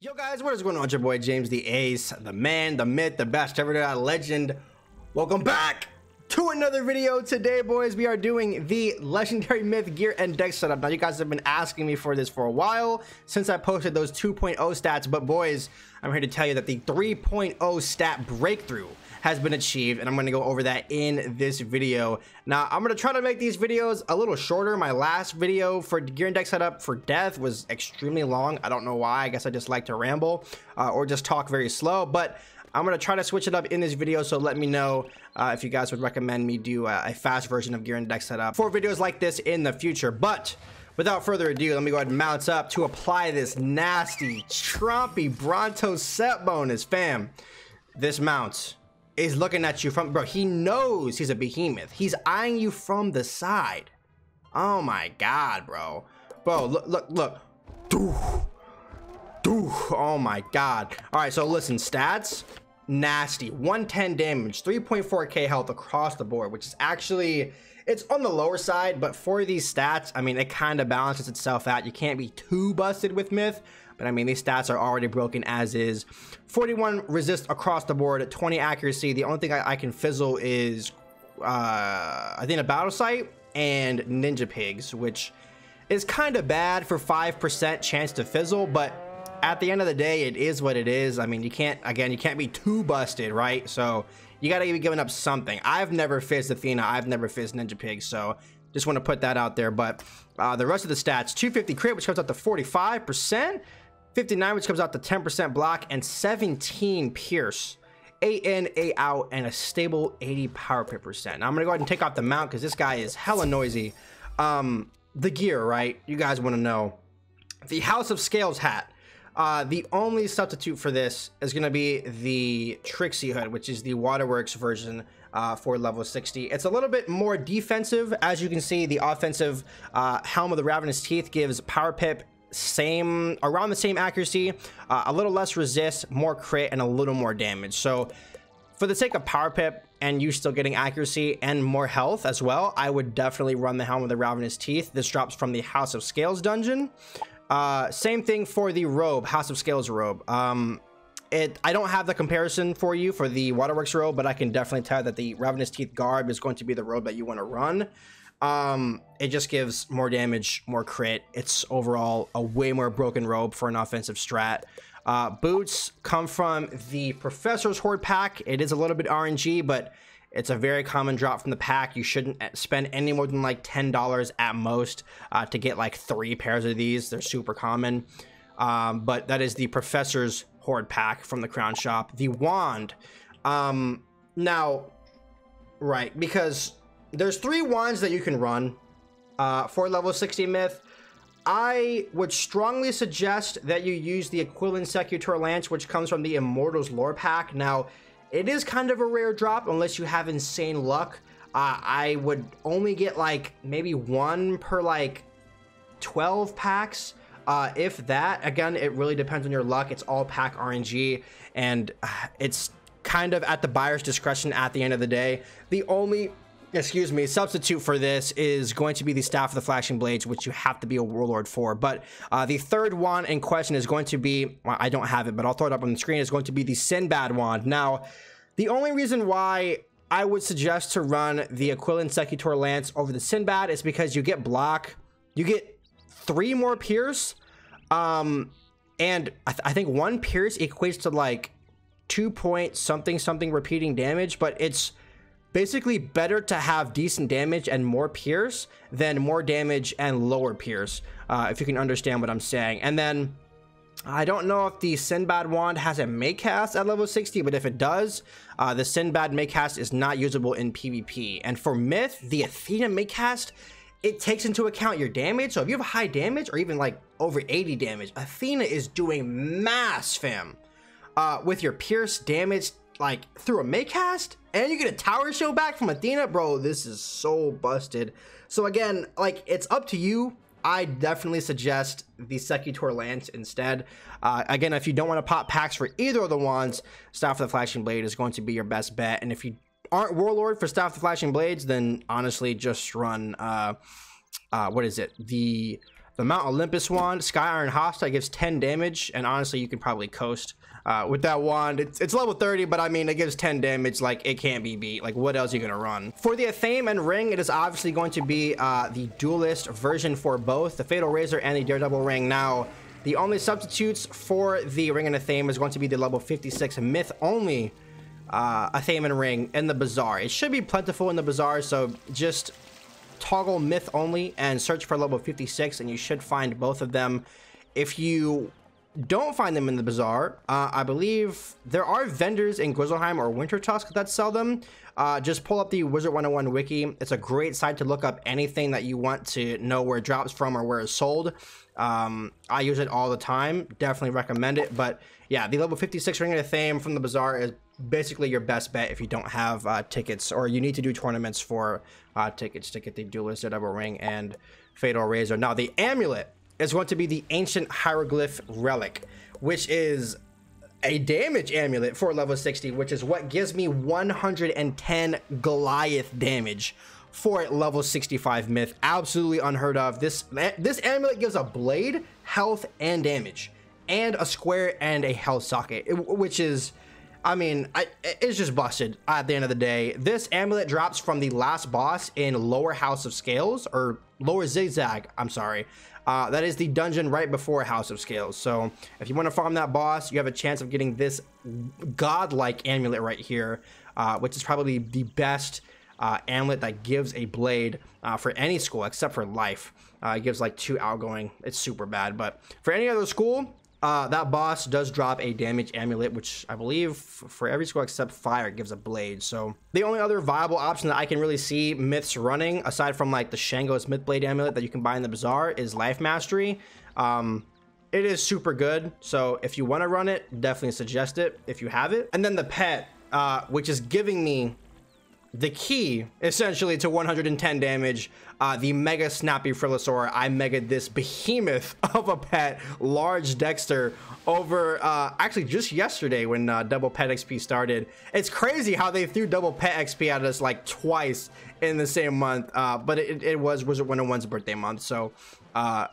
Yo guys, what is going on? It's your boy James the Ace, the man, the myth, the best ever legend. Welcome back to another video. Today, boys, we are doing the legendary myth gear and deck setup. Now, you guys have been asking me for this for a while since I posted those 2.0 stats, but boys, I'm here to tell you that the 3.0 stat breakthrough has been achieved, and I'm going to go over that in this video. Now, I'm going to try to make these videos a little shorter. My last video for gear and deck setup for death was extremely long. I don't know why. I guess I just like to ramble or just talk very slow, but I'm going to try to switch it up in this video, so let me know if you guys would recommend me do a fast version of gear and deck setup for videos like this in the future. But without further ado, let me go ahead and mount up to apply this nasty, trumpy Bronto set bonus, fam. This mount is looking at you from, bro, he knows he's a behemoth. He's eyeing you from the side. Oh my god, bro. Bro, look. Oh my god. All right, so listen, stats, nasty. 110 damage, 3.4k health across the board, which is actually, it's on the lower side, but for these stats, I mean, it kind of balances itself out. You can't be too busted with myth, but I mean, these stats are already broken as is. 41 resist across the board, 20 accuracy. The only thing I can fizzle is I think a battle sight and ninja pigs, which is kind of bad for 5% chance to fizzle, but at the end of the day, it is what it is. I mean, you can't be too busted, right? So you gotta be giving up something. I've never fizzed Athena, I've never fizzed ninja pigs, so just want to put that out there. But the rest of the stats, 250 crit, which comes out to 45%, 59, which comes out to 10% block, and 17 pierce, 8 in, 8 out, and a stable 80 power pit percent. Now I'm gonna go ahead and take off the mount because this guy is hella noisy. The gear, right? You guys want to know the House of Scales hat. The only substitute for this is going to be the Trixie hood, which is the Waterworks version for level 60. It's a little bit more defensive. As you can see, the offensive Helm of the Ravenous Teeth gives power pip around the same accuracy, a little less resist, more crit, and a little more damage. So for the sake of power pip and you still getting accuracy and more health as well, I would definitely run the Helm of the Ravenous Teeth. This drops from the House of Scales dungeon. Same thing for the robe, House of Scales robe. I don't have the comparison for you for the Waterworks robe, but I can definitely tell that the Ravenous Teeth garb is going to be the robe that you want to run. It just gives more damage, more crit. It's overall a way more broken robe for an offensive strat. Boots come from the Professor's Horde pack. It is a little bit RNG, but it's a very common drop from the pack. You shouldn't spend any more than like $10 at most to get like 3 pairs of these. They're super common. But that is the Professor's Horde pack from the Crown Shop. The wand. Now, right, because there's 3 wands that you can run for level 60 myth. I would strongly suggest that you use the Aquilon Secutor Lance, which comes from the Immortals lore pack. Now, it is kind of a rare drop unless you have insane luck. I would only get like maybe 1 per like 12 packs. If that, again, it really depends on your luck. It's all pack RNG, and it's kind of at the buyer's discretion at the end of the day. The only substitute for this is going to be the Staff of the Flashing Blades, which you have to be a warlord for. But the third wand in question is going to be, well, I don't have it, but I'll throw it up on the screen, is going to be the Sinbad wand. Now, the only reason why I would suggest to run the Aquilon Secutor Lance over the Sinbad is because you get block, you get 3 more pierce, and I think 1 pierce equates to like 2 point something repeating damage, but it's basically better to have decent damage and more pierce than more damage and lower pierce, if you can understand what I'm saying. And then I don't know if the Sinbad wand has a make cast at level 60, but if it does, the Sinbad make cast is not usable in PvP. And for myth, the Athena make cast, it takes into account your damage. So if you have high damage or even like over 80 damage, Athena is doing mass, fam. With your pierce damage, like through a make cast, and you get a tower show back from Athena, bro, this is so busted. So again, like, it's up to you. I definitely suggest the Secutor Lance instead. Again, if you don't want to pop packs for either of the wands, Staff of the Flashing Blade is going to be your best bet. And if you aren't Warlord for Staff of the Flashing Blades, then honestly just run what is it, the The Mount Olympus wand, Sky Iron Hostile, gives 10 damage, and honestly, you can probably coast with that wand. It's level 30, but I mean, it gives 10 damage. Like, it can't be beat. Like, what else are you gonna run? For the Athame and ring, it is obviously going to be the duelist version for both the Fatal Razor and the Daredevil ring. Now, the only substitutes for the ring and Athame is going to be the level 56 myth only Athame and ring in the bazaar. It should be plentiful in the bazaar, so just toggle myth only and search for level 56, and you should find both of them. If you don't find them in the bazaar, I believe there are vendors in Grizzleheim or Wintertusk that sell them. Just pull up the Wizard 101 wiki. It's a great site to look up anything that you want to know where it drops from or where it's sold. I use it all the time. Definitely recommend it. But yeah, the level 56 ring of Athame from the bazaar is basically your best bet if you don't have tickets, or you need to do tournaments for tickets to get the Duelist, Daredevil ring, and Fatal Razor. Now, the amulet is going to be the Ancient Hieroglyph Relic, which is a damage amulet for level 60, which is what gives me 110 Goliath damage for level 65 myth. Absolutely unheard of. This amulet gives a blade, health, and damage, and a square and a health socket, which is, I mean, it's just busted at the end of the day. This amulet drops from the last boss in Lower House of Scales, or Lower Zigzag, I'm sorry. That is the dungeon right before House of Scales. So if you want to farm that boss, you have a chance of getting this godlike amulet right here, which is probably the best amulet that gives a blade for any school except for life. It gives like 2 outgoing. It's super bad, but for any other school, that boss does drop a damage amulet, which I believe for every school except fire gives a blade. So the only other viable option that I can really see myths running, aside from like the Shango's myth blade amulet that you can buy in the bazaar, is Life Mastery. It is super good, so if you want to run it, definitely suggest it if you have it. And then the pet, which is giving me the key essentially to 110 damage, the Mega Snappy Frilosaur. I megaed this behemoth of a pet, Large Dexter, over actually just yesterday when double pet XP started. It's crazy how they threw double pet XP at us like twice in the same month, but it was Wizard 101's birthday month, so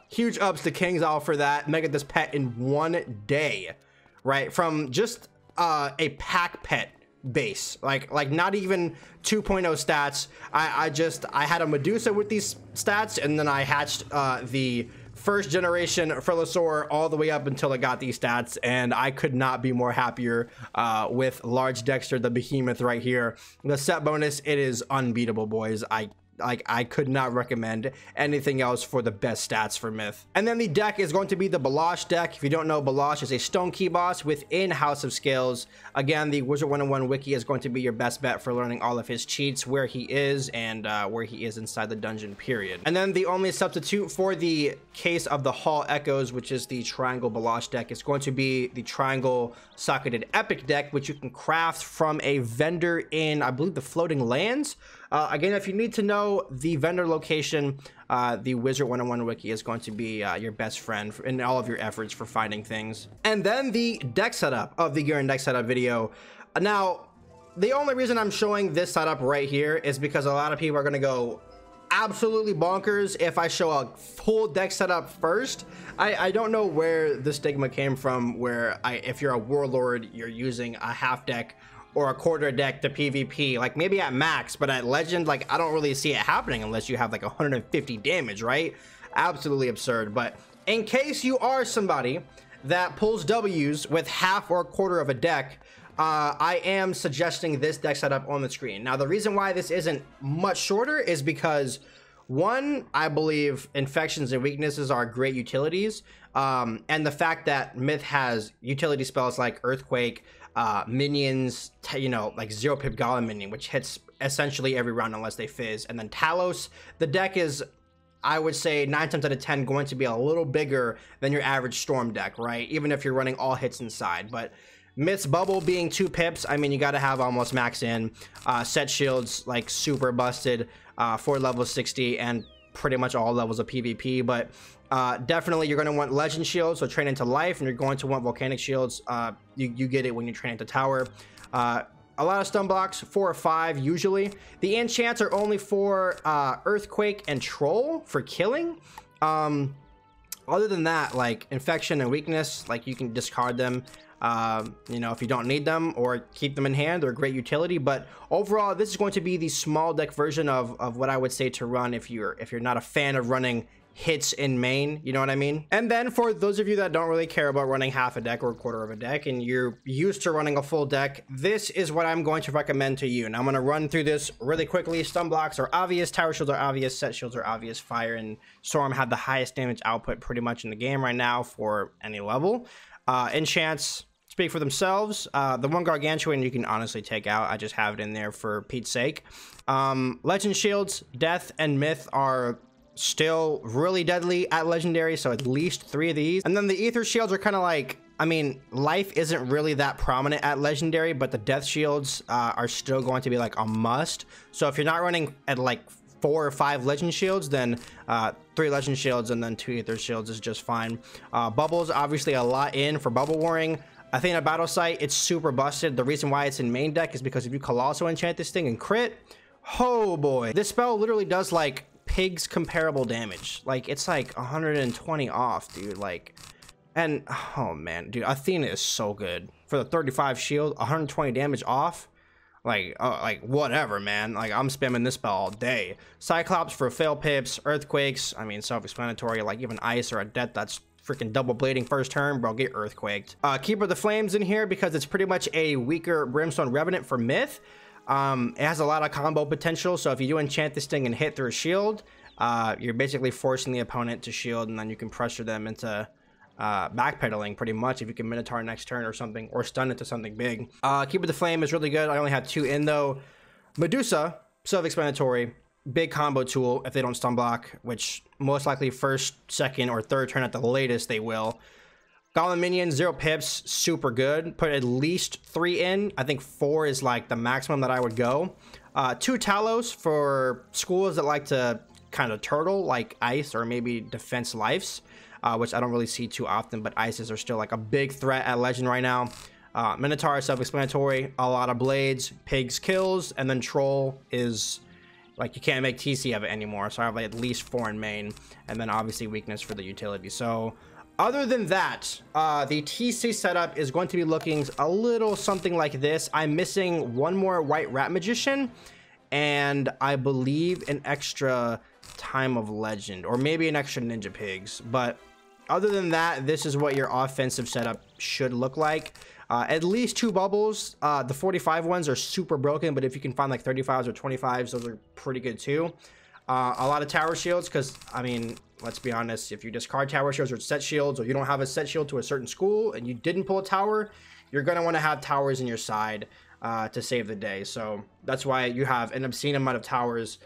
huge ups to King's Owl for that. Megaed this pet in 1 day, right? From just a pack pet base, like not even 2.0 stats. I had a Medusa with these stats, and then I hatched the first generation Frilosaur all the way up until it got these stats, and I could not be more happier with Large Dexter, the behemoth right here. The set bonus, it is unbeatable, boys. I could not recommend anything else for the best stats for myth. And then the deck is going to be the Balosh deck. If you don't know, Balosh is a stone key boss within House of Scales. Again, the Wizard 101 wiki is going to be your best bet for learning all of his cheats, where he is, and where he is inside the dungeon, period. And then the only substitute for the Case of the Hall Echoes, which is the Triangle Balosh deck, is going to be the Triangle Socketed Epic deck, which you can craft from a vendor in, I believe, the Floating Lands. Again, if you need to know the vendor location, the Wizard 101 wiki is going to be your best friend in all of your efforts for finding things. And then the deck setup of the Gear and Deck setup video. Now, the only reason I'm showing this setup right here is because a lot of people are going to go absolutely bonkers if I show a full deck setup first. I don't know where the stigma came from, where if you're a warlord, you're using a half deck or a quarter deck to PvP, like maybe at max, but at legend, like I don't really see it happening unless you have like 150 damage, right? Absolutely absurd. But in case you are somebody that pulls W's with half or a quarter of a deck, I am suggesting this deck setup on the screen. Now, the reason why this isn't much shorter is because, one, I believe infections and weaknesses are great utilities, and the fact that Myth has utility spells like Earthquake, minions, you know, like 0-pip Golem minion, which hits essentially every round unless they fizz, and then Talos. The deck is, I would say, 9 times out of 10 going to be a little bigger than your average Storm deck, right? Even if you're running all hits inside. But Myth's Bubble being 2 pips, I mean, you got to have almost max in. Set shields, like, super busted for level 60 and pretty much all levels of PvP. But definitely you're going to want Legend Shields, so train into life, and you're going to want Volcanic Shields. You get it when you train into Tower. A lot of stun blocks, 4 or 5 usually. The enchants are only for Earthquake and Troll for killing. other than that, like infection and weakness, like you can discard them, you know, if you don't need them, or keep them in hand. They're a great utility. But overall, this is going to be the small deck version of what I would say to run if you're not a fan of running hits in main, you know what I mean? And then for those of you that don't really care about running half a deck or a quarter of a deck and you're used to running a full deck, this is what I'm going to recommend to you. And I'm going to run through this really quickly. Stun blocks are obvious, tower shields are obvious, set shields are obvious. Fire and storm have the highest damage output pretty much in the game right now for any level. Enchants speak for themselves. The one gargantuan you can honestly take out. I just have it in there for Pete's sake. Legend shields, death and myth are still really deadly at legendary, so at least 3 of these. And then the ether shields are kind of like, I mean, life isn't really that prominent at legendary, but the death shields are still going to be like a must. So if you're not running at like 4 or 5 legend shields, then 3 legend shields and then 2 ether shields is just fine. Bubbles, obviously a lot in for bubble warring. Athena Battle Sight, it's super busted. The reason why it's in main deck is because if you Colossal enchant this thing and crit, oh boy, this spell literally does like Pig's comparable damage. Like it's like 120 off, dude. Like, and oh man, dude, Athena is so good for the 35 shield, 120 damage off. Like whatever, man. Like I'm spamming this spell all day. Cyclops for fail pips, earthquakes. I mean, self-explanatory. Like even ice or a death that's freaking double blading first turn, bro, get earthquaked. Keeper of the Flames in here because it's pretty much a weaker Brimstone Revenant for myth. It has a lot of combo potential, so if you do enchant this thing and hit through a shield, you're basically forcing the opponent to shield, and then you can pressure them into backpedaling pretty much if you can Minotaur next turn or something, or stun it to something big. Keeper the Flame is really good. I only have 2 in though. Medusa, self-explanatory, big combo tool if they don't stun block, which most likely first, second, or third turn at the latest they will. Golem minion, 0 pips, super good. Put at least 3 in. I think 4 is like the maximum that I would go. 2 Talos for schools that like to kind of turtle, like ice or maybe defense lives, which I don't really see too often, but ices are still like a big threat at legend right now. Minotaur, self-explanatory, a lot of blades, pigs kills, and then troll is like you can't make TC of it anymore, so I have like at least 4 in main, and then obviously weakness for the utility. So other than that, the TC setup is going to be looking a little something like this. I'm missing 1 more White Rat Magician, and I believe an extra Time of Legend, or maybe an extra Ninja Pigs. But other than that, this is what your offensive setup should look like. At least 2 bubbles. The 45 ones are super broken, but if you can find like 35s or 25s, those are pretty good too. A lot of tower shields, because I mean, let's be honest, if you discard tower shields or set shields, or you don't have a set shield to a certain school and you didn't pull a tower, you're going to want to have towers in your side to save the day. So that's why you have an obscene amount of towers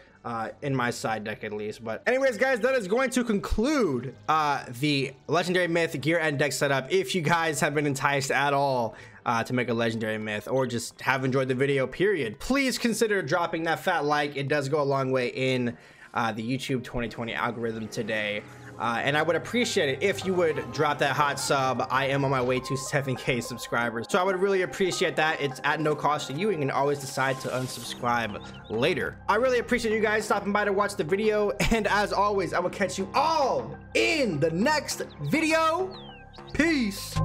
in my side deck at least. But anyways, guys, that is going to conclude the legendary myth gear and deck setup. If you guys have been enticed at all to make a legendary myth, or just have enjoyed the video period, please consider dropping that fat like. It does go a long way in the YouTube 2020 algorithm today. And I would appreciate it if you would drop that hot sub. I am on my way to 7K subscribers, so I would really appreciate that. It's at no cost to you. You can always decide to unsubscribe later. I really appreciate you guys stopping by to watch the video, and as always, I will catch you all in the next video. Peace.